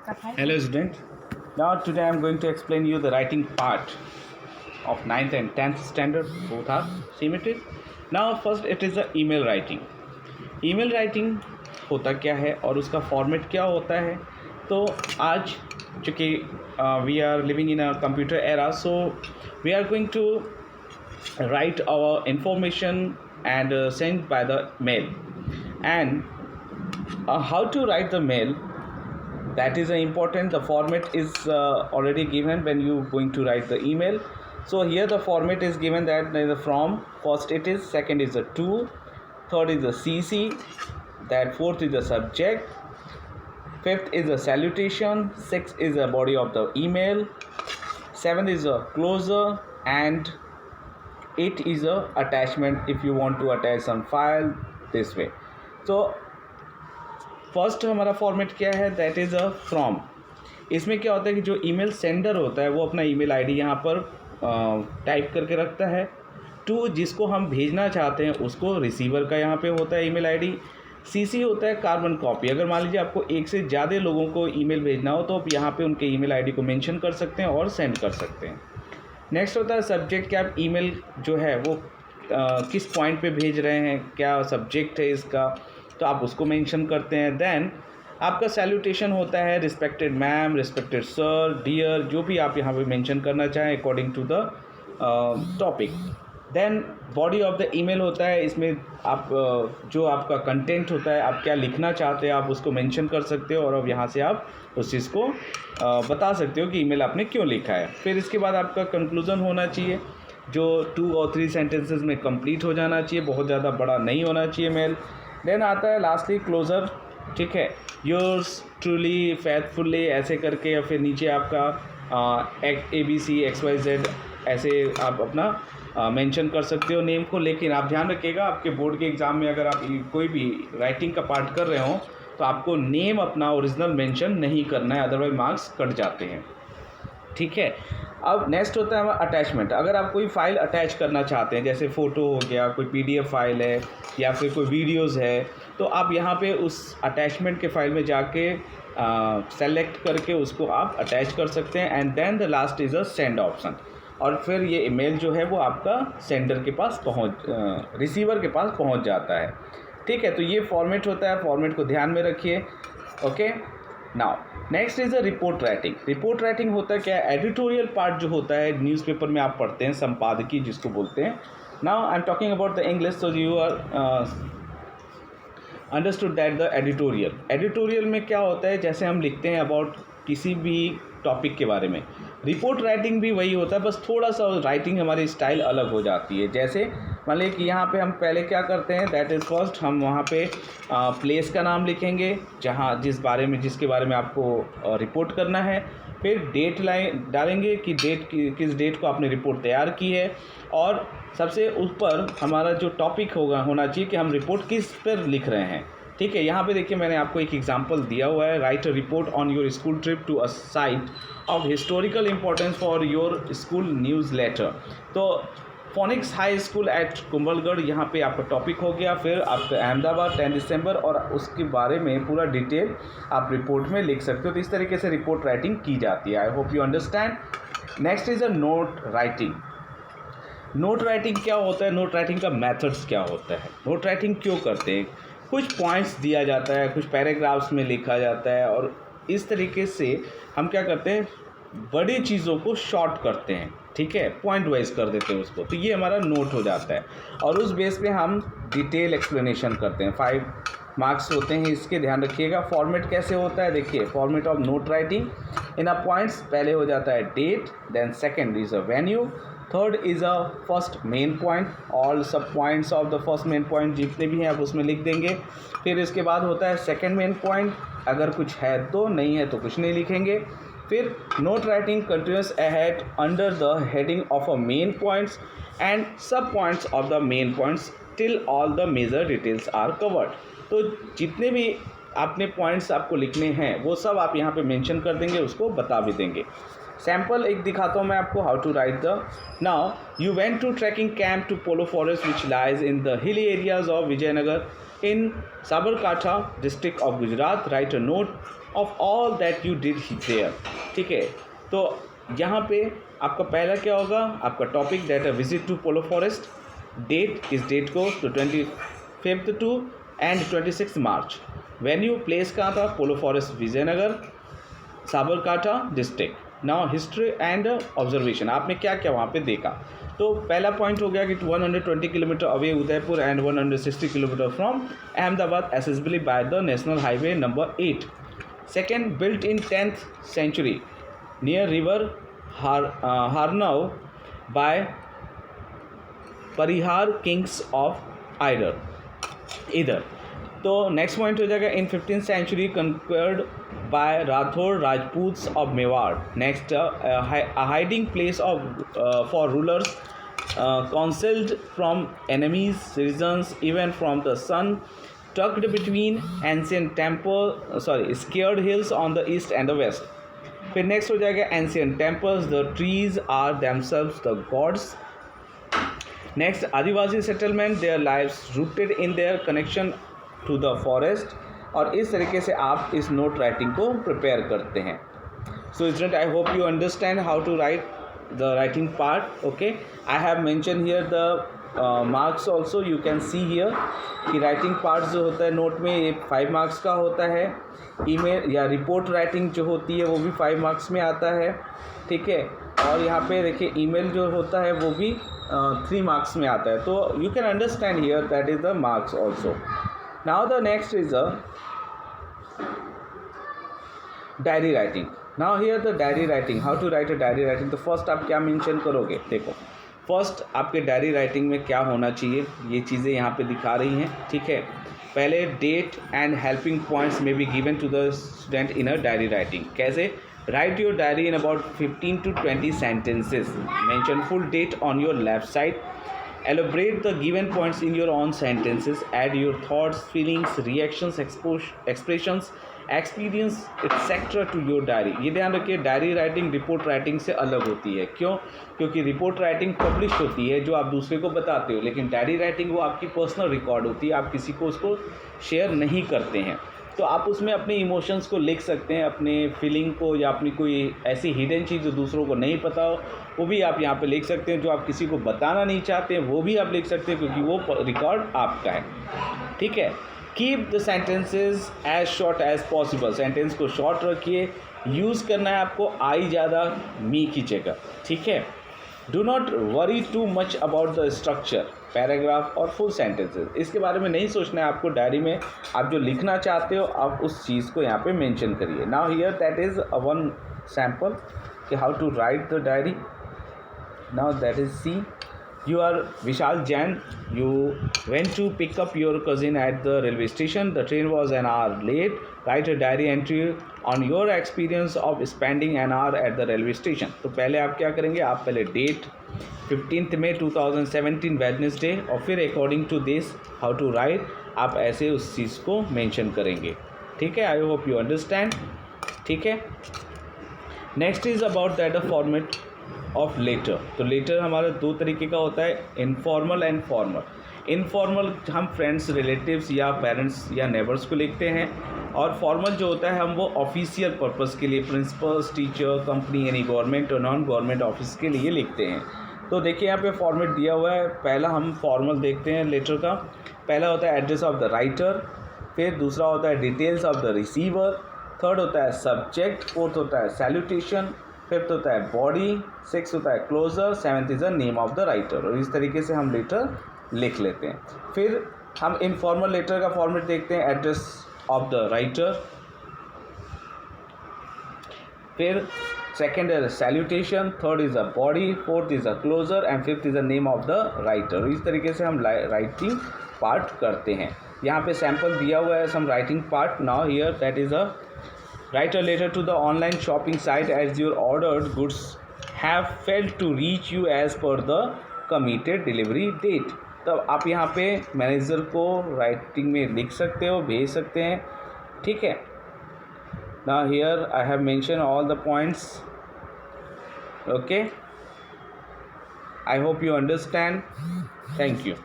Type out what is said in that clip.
Hello student. Now today I am going to explain you the writing part of ninth and 10th standard. Both are symmetric. Now first it is the email writing. email writing होता क्या है और उसका format क्या होता है. तो आज चूँकि we are living in a computer era, so we are going to write our information and send by the mail. And how to write the mail, that is important. The format is already given when you going to write the email. So here the format is given that the from, first it is, second is the to, third is the cc, that fourth is the subject, fifth is the salutation, sixth is the body of the email, seventh is a closer, and eight is a attachment if you want to attach some file this way. So first हमारा format क्या है, that is a from. इसमें क्या होता है कि जो email sender होता है वो अपना ईमेल आईडी यहाँ पर टाइप करके रखता है. टू, जिसको हम भेजना चाहते हैं उसको रिसीवर का यहाँ पे होता है ईमेल आईडी. सीसी होता है कार्बन कॉपी. अगर मान लीजिए आपको एक से ज़्यादा लोगों को ईमेल भेजना हो तो आप यहाँ पे उनके ईमेल आईडी को मेंशन कर सकते हैं और सेंड कर सकते हैं. नेक्स्ट होता है सब्जेक्ट, कि आप ईमेल जो है वो किस पॉइंट पे भेज रहे हैं, क्या सब्जेक्ट है इसका, तो आप उसको मेंशन करते हैं. देन आपका सैल्यूटेशन होता है respected ma'am, respected sir, dear, जो भी आप यहाँ पे मेंशन करना चाहें according to the topic. Then body of the email होता है. इसमें आप जो आपका कंटेंट होता है, आप क्या लिखना चाहते हैं आप उसको मेंशन कर सकते हो और अब यहाँ से आप उस चीज़ को बता सकते हो कि ईमेल आपने क्यों लिखा है. फिर इसके बाद आपका कंक्लूज़न होना चाहिए जो 2 और 3 सेंटेंसेस में कंप्लीट हो जाना चाहिए, बहुत ज़्यादा बड़ा नहीं होना चाहिए मेल. देन आता है लास्टली क्लोज़र, ठीक है, योर्स ट्रूली फेथफुली ऐसे करके, या फिर नीचे आपका ABC XYZ ऐसे आप अपना मेंशन कर सकते हो नेम को. लेकिन आप ध्यान रखिएगा आपके बोर्ड के एग्ज़ाम में अगर आप कोई भी राइटिंग का पार्ट कर रहे हो तो आपको नेम अपना ओरिजिनल मेंशन नहीं करना है, अदरवाइज मार्क्स कट जाते हैं, ठीक है. अब नेक्स्ट होता है हमारा अटैचमेंट. अगर आप कोई फ़ाइल अटैच करना चाहते हैं, जैसे फ़ोटो हो गया, कोई PDF फाइल है या फिर कोई वीडियोज़ है, तो आप यहाँ पे उस अटैचमेंट के फाइल में जाके सेलेक्ट करके उसको आप अटैच कर सकते हैं. And then the last is a send option. और फिर ये ईमेल जो है वो आपका सेंडर के पास रिसीवर के पास पहुँच जाता है, ठीक है. तो ये फॉर्मेट होता है, फॉर्मेट को ध्यान में रखिए. Okay, now next is the report writing. Report writing होता है क्या, एडिटोरियल पार्ट जो होता है न्यूज़पेपर में आप पढ़ते हैं, संपादकीय जिसको बोलते हैं. Now I am talking about the English, so you are understood that the editorial. Editorial में क्या होता है, जैसे हम लिखते हैं अबाउट किसी भी टॉपिक के बारे में. रिपोर्ट राइटिंग भी वही होता है, बस थोड़ा सा राइटिंग हमारी स्टाइल अलग हो जाती है. जैसे मान लीजिए कि यहाँ पे हम पहले क्या करते हैं, दैट इज़ फर्स्ट हम वहाँ पे प्लेस का नाम लिखेंगे जहाँ जिसके बारे में आपको रिपोर्ट करना है. फिर डेट डालेंगे कि किस डेट को आपने रिपोर्ट तैयार की है. और सबसे ऊपर हमारा जो टॉपिक होना चाहिए कि हम रिपोर्ट किस पर लिख रहे हैं, ठीक है. यहाँ पे देखिए मैंने आपको एक एग्जांपल दिया हुआ है, write a report on your school trip to a site of historical importance for your school newsletter. तो Phoenix high school at Kumbhalgarh यहाँ पे आपका टॉपिक हो गया. फिर आपका अहमदाबाद 10 दिसंबर, और उसके बारे में पूरा डिटेल आप रिपोर्ट में लिख सकते हो. तो इस तरीके से रिपोर्ट राइटिंग की जाती है. आई hope you understand. Next is a note writing. Note writing क्या होता है, नोट राइटिंग का मेथड्स क्या होता है, नोट राइटिंग क्यों करते हैं. कुछ पॉइंट्स दिया जाता है, कुछ पैराग्राफ्स में लिखा जाता है, और इस तरीके से हम क्या करते हैं, बड़ी चीज़ों को शॉर्ट करते हैं, ठीक है, पॉइंट वाइज कर देते हैं उसको. तो ये हमारा नोट हो जाता है और उस बेस पे हम डिटेल एक्सप्लेनेशन करते हैं. 5 मार्क्स होते हैं इसके, ध्यान रखिएगा. फॉर्मेट कैसे होता है, देखिए format of note writing in a points. पहले हो जाता है date, then second is a venue, third is a first main point, all sub points of the first main point जितने भी हैं आप उसमें लिख देंगे. फिर इसके बाद होता है सेकेंड मेन पॉइंट, अगर कुछ है तो, नहीं है तो कुछ नहीं लिखेंगे. फिर note writing continues ahead under the heading of a main points and sub points of the main points till all the major details are covered. तो जितने भी आपने पॉइंट्स आपको लिखने हैं वो सब आप यहाँ पे मेंशन कर देंगे, उसको बता भी देंगे. सैम्पल एक दिखाता हूँ मैं आपको, how to write the. Now you went to trekking camp to Polo forest which lies in the hilly areas of Vijaynagar in Sabarkantha district of Gujarat. Write a note of all that you did there. ठीक है, तो यहाँ पे आपका पहला क्या होगा, आपका topic that a visit to Polo forest, date इस डेट को तो 25 to and 26 March, venue place कहाँ था, Polo forest Vijaynagar Sabarkantha district. Now history and observation, आपने क्या क्या वहाँ पे देखा। तो पहला पॉइंट हो गया कि 120 kilometre away Udaipur and 160 kilometre from Ahmedabad accessibly by the national highway number 8। Second, built in 10th century near river Harnav by Parihar kings of इधर। तो नेक्स्ट पॉइंट हो जाएगा in 15th century conquered by Rathore Rajputs of Mewar. Next, hiding place of for rulers concealed from enemies, citizens, even from the sun, tucked between ancient scared hills on the east and the west। फिर next हो जाएगा ancient temples, the trees are themselves the gods। Next, adivasi settlement, their lives rooted in their connection to the forest. और इस तरीके से आप इस note writing को प्रिपेयर करते हैं। So student, I hope you understand how to write the writing part. Okay, I have mentioned here the marks also, you can see here कि writing part जो होता है नोट में ये 5 marks का होता है। ईमेल या रिपोर्ट राइटिंग जो होती है वो भी 5 marks में आता है। ठीक है, और यहाँ पे देखिए ईमेल जो होता है वो भी 3 marks में आता है। तो you can understand here that is the marks also. Now the next is a diary writing. Now here the diary writing, how to write a diary writing. तो फर्स्ट आप क्या मेंशन करोगे, देखो फर्स्ट आपके डायरी राइटिंग में क्या होना चाहिए, ये चीज़ें यहाँ पे दिखा रही हैं। ठीक है, पहले डेट एंड हेल्पिंग पॉइंट्स में be given to the student in a diary writing. कैसे, write your diary in about 15 to 20 sentences, mention full date on your left side, elaborate the given points in your own sentences, add your thoughts, feelings, reactions, expressions, experience etcetera to your diary. ये ध्यान रखिए, diary writing report writing से अलग होती है। क्यों? क्योंकि report writing publish होती है जो आप दूसरे को बताते हो, लेकिन डायरी राइटिंग वो आपकी पर्सनल रिकॉर्ड होती है, आप किसी को उसको शेयर नहीं करते हैं। तो आप उसमें अपने इमोशंस को लिख सकते हैं, अपने फीलिंग को, या अपनी कोई ऐसी हिडन चीज़ जो दूसरों को नहीं पता हो वो भी आप यहाँ पे लिख सकते हैं। जो आप किसी को बताना नहीं चाहते हैं वो भी आप लिख सकते हैं, क्योंकि वो रिकॉर्ड आपका है। ठीक है, keep the sentences as short as possible, sentence को शॉर्ट रखिए। यूज़ करना है आपको आई ज़्यादा मी की जगह। ठीक है, do not worry too much about the structure, paragraph और फुल सेंटेंसेज, इसके बारे में नहीं सोचना है आपको। डायरी में आप जो लिखना चाहते हो आप उस चीज़ को यहाँ पे मेंशन करिए। Now here that is one sample कि how to write the diary. Now that is see, you are Vishal Jain, you went to pick up your cousin at the railway station, the train was an hour late, write a diary entry on your experience of spending an hour at the railway station। तो पहले आप क्या करेंगे, आप पहले date 15 मई 2017 Wednesday, और फिर according to this how to write आप ऐसे उस चीज़ को मेंशन करेंगे। ठीक है, आई होप यू अंडरस्टैंड। ठीक है, next is about that a format of letter. तो लेटर हमारा 2 तरीके का होता है, इनफॉर्मल एंड फॉर्मल। इनफॉर्मल हम फ्रेंड्स, रिलेटिव्स या पेरेंट्स या नेबर्स को लिखते हैं, और फॉर्मल जो होता है हम वो ऑफिशियल पर्पस के लिए, प्रिंसिपल्स, टीचर, कंपनी यानी गवर्नमेंट और नॉन गवर्नमेंट ऑफिस के लिए लिखते हैं। तो देखिए यहाँ पे फॉर्मेट दिया हुआ है। पहला हम फॉर्मल देखते हैं लेटर का। पहला होता है एड्रेस ऑफ द राइटर, फिर दूसरा होता है details of the receiver, third होता है सब्जेक्ट, फोर्थ होता है सैल्यूटेशन, फिफ्थ होता है बॉडी, सिक्स होता है closure, seventh is the name of the writer. और इस तरीके से हम लेटर लिख लेते हैं। फिर हम इनफॉर्मल लेटर का फॉर्मेट देखते हैं, एड्रेस ऑफ द राइटर, फिर सेकेंड है salutation, third is a body, fourth is a closer and fifth is the name of the writer. इस तरीके से हम राइटिंग पार्ट करते हैं। यहाँ पे सैम्पल दिया हुआ है some writing part. Now here that is a write a letter to the online shopping site as your ordered goods have failed to reach you as per the committed delivery date। तब आप यहाँ पे manager को writing में लिख सकते हो, भेज सकते हैं। ठीक है, now here I have mentioned all the points। okay, I hope you understand। thank you।